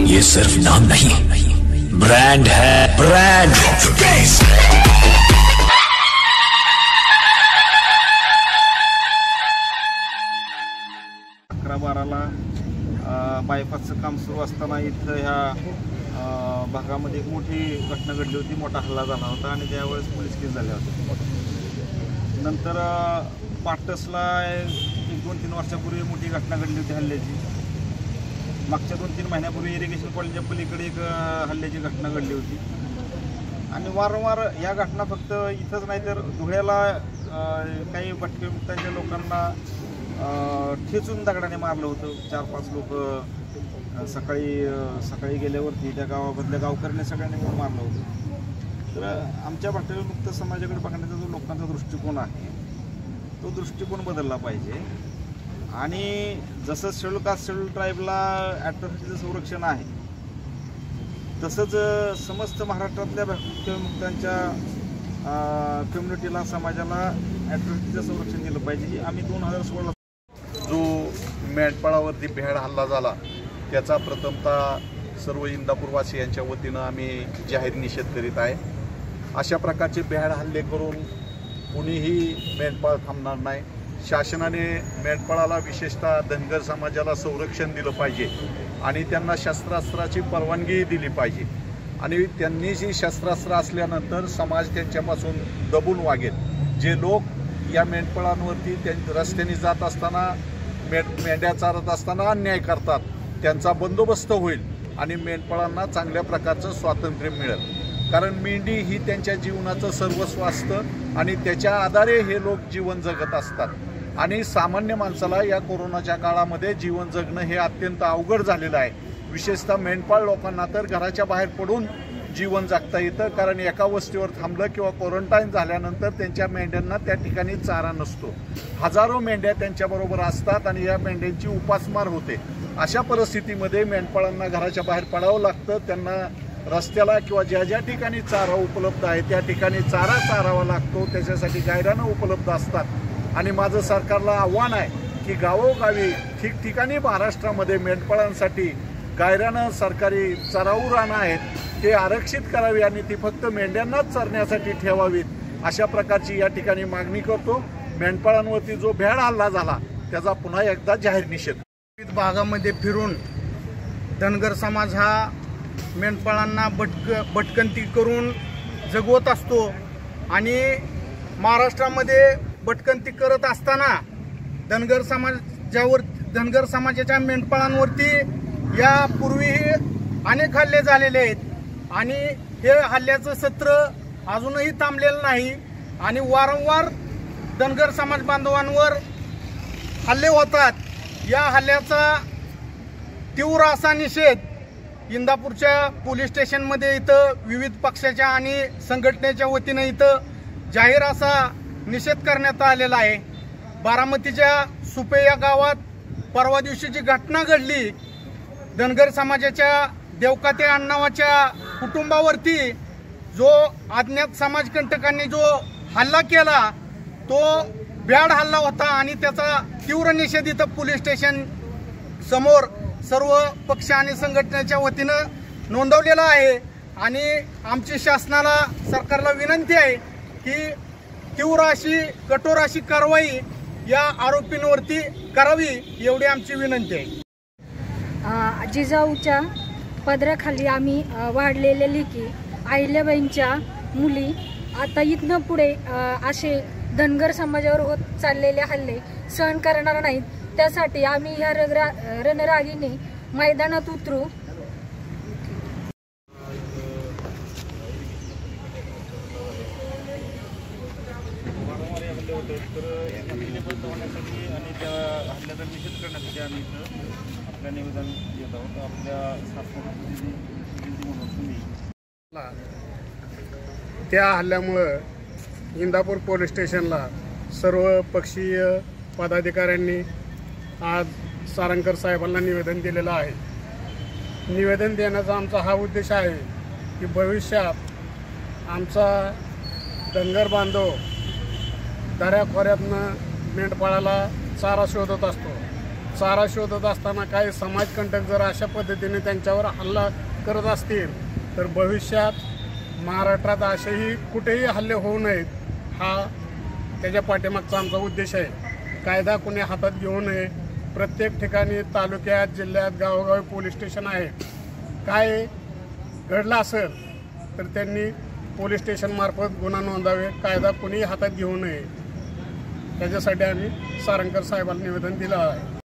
ये सिर्फ नाम नहीं, ब्रांड है, ब्रांड। 11-12ला बायपासचं काम सुरू असताना इथं ह्या भागामध्ये एक मोठी घटना घडली होती, मोठा हल्ला झाला होता आणि त्यावेळेस पोलीस केस झाल्या होत्या। नंतर पाटसला 1-2-3 वर्षापूर्वी मोठी घटना घडली होती हल्ल्याची। मागच्या 2-3 महिन्यापूर्वी इरिगेशन कॉलेजच्या पलीकडे एक हल्ल्याची घटना घडली होती आणि वारंवार या घटना फक्त इथंच नाही तर धुळ्याला काही भटक्या लोकांना ठेचून दगडाने मारलं होतं। 4-5 लोक सकाळी गेल्यावरती त्या गावामधल्या गावकऱ्यांनी सगळ्यांनी मिळून मारलं होतं। तर आमच्या भटक्या समाजाकडे बघण्याचा जो लोकांचा दृष्टिकोन आहे तो दृष्टिकोन बदलला पाहिजे आणि जसं शेड्यूल कास्ट शेड्यूल ट्राईबला ॲट्रॉसिटीचं संरक्षण आहे तसंच समस्त महाराष्ट्रातल्या भटक्या कम्युनिटीला समाजाला ॲट्रॉसिटीचं संरक्षण दिलं पाहिजे। ही आम्ही 2016 जो मेंढपाळावरती भ्याड हल्ला झाला त्याचा प्रथमतः सर्व इंदापूरवासियांच्या वतीनं आम्ही जाहीर निषेध करीत आहे। अशा प्रकारचे भ्याड हल्ले करून कुणीही मेंढपाळ थांबणार नाही। शासनाने मेंढपाळाला विशेषतः धनगर समाजाला संरक्षण दिलं पाहिजे आणि त्यांना शस्त्रास्त्राची परवानगी दिली पाहिजे आणि त्यांनी जी शस्त्रास्त्र असल्यानंतर समाज त्यांच्यापासून दबून वागेल। जे लोक या मेंढपाळांवरती रस्त्याने जात असताना मेंढ्या चारत असताना अन्याय करतात त्यांचा बंदोबस्त होईल आणि मेंढपाळांना चांगल्या प्रकारचं स्वातंत्र्य मिळेल। कारण मेंढी ही त्यांच्या जीवनाचं सर्वस्व असतं आणि त्याच्या आधारे हे लोक जीवन जगत असतात आणि सामान्य माणसाला या कोरोनाच्या काळामध्ये जीवन जगणं हे अत्यंत अवघड झालेलं आहे। विशेषतः मेंढपाळ लोकांना तर घराच्या बाहेर पडून जीवन जगता येतं कारण एका वस्तीवर थांबलं किंवा क्वारंटाईन झाल्यानंतर त्यांच्या मेंढ्यांना त्या ठिकाणी चारा नसतो। हजारो मेंढ्या त्यांच्याबरोबर असतात आणि या मेंढ्यांची उपासमार होते। अशा परिस्थितीमध्ये मेंढपाळांना घराच्या बाहेर पडावं लागतं, त्यांना रस्त्याला किंवा ज्या ज्या ठिकाणी चारा उपलब्ध आहे त्या ठिकाणी चारा चारावा लागतो, त्याच्यासाठी गायरानं उपलब्ध असतात आणि माझं सरकारला आव्हान आहे की गावोगावी ठिकठिकाणी महाराष्ट्रामध्ये मेंढपाळांसाठी गायरानं सरकारी चराऊ रानं आहेत ते आरक्षित करावी आणि ती फक्त मेंढ्यांनाच चरण्यासाठी ठेवावीत अशा प्रकारची या ठिकाणी मागणी करतो। मेंढपाळांवरती जो भ्याड हल्ला झाला त्याचा पुन्हा एकदा जाहीर निषेध। विविध भागामध्ये फिरून धनगर समाज हा मेंढपाळांना भटकंती करून जगवत असतो आणि महाराष्ट्रामध्ये भटकंती करत असताना धनगर समाजाच्या मेंढपाळांवरती यापूर्वीही अनेक हल्ले झालेले आहेत आणि हे हल्ल्याचं सत्र अजूनही थांबलेलं नाही आणि वारंवार धनगर समाज बांधवांवर हल्ले होतात। या हल्ल्याचा तीव्र असा निषेध इंदापूरच्या पोलीस स्टेशनमध्ये इथं विविध पक्षाच्या आणि संघटनेच्या वतीनं इथं जाहीर असा निषेध करण्यात आलेला आहे। बारामतीच्या सुपे या गावात परवा दिवशी जी घटना घडली, धनगर समाजाच्या देवकाते अण्णावाच्या कुटुंबावरती जो अज्ञात समाजकंटकांनी जो हल्ला केला तो भ्याड हल्ला होता आणि त्याचा तीव्र निषेध इथं पोलीस स्टेशन समोर सर्व पक्ष आणि संघटनेच्या वतीनं नोंदवलेला आहे आणि आमची शासनाला सरकारला विनंती आहे की तीव्र अशी कठोर अशी कारवाई या आरोपींवरती करावी एवढी आमची विनंती आहे। जिजाऊच्या पदराखाली आम्ही वाढलेले लेकी अहिल्याबाईंच्या मुली आता इथनं पुढे असे धनगर समाजावर होत चाललेले हल्ले सहन करणार नाहीत। त्यासाठी आम्ही ह्या रणरागिणी मैदानात उतरू। आणि त्या हल्ल्याचा निषेध करण्यासाठी आम्ही इथं आपलं निवेदन देत आहोत। आपल्या त्या हल्ल्यामुळं इंदापूर पोलीस स्टेशनला सर्व पक्षीय पदाधिकाऱ्यांनी आज सारंगकर साहेबांना निवेदन दिलेलं आहे। निवेदन देण्याचा आमचा हा उद्देश आहे की भविष्यात आमचा धनगर बांधव दऱ्याखोऱ्यातनं मेंढपाळाला चारा शोधत असतो चारा शोधत असताना काही समाजकंटक जर अशा पद्धतीने त्यांच्यावर हल्ला करत असतील तर भविष्यात महाराष्ट्रात असेही कुठेही हल्ले होऊ नयेत हा त्याच्या पाठीमागचा आमचा उद्देश आहे। कायदा कुणी हातात घेऊ नये। प्रत्येक ठिकाणी तालुक्यात, जिल्ह्यात, गावोगावी पोलीस स्टेशन आहे। काय घडलं असेल तर त्यांनी पोलीस स्टेशनमार्फत गुन्हा नोंदावे, कायदा कुणी हातात घेऊ नये, त्याच्यासाठी आम्ही सारंगकर साहेबांना निवेदन दिलं आहे।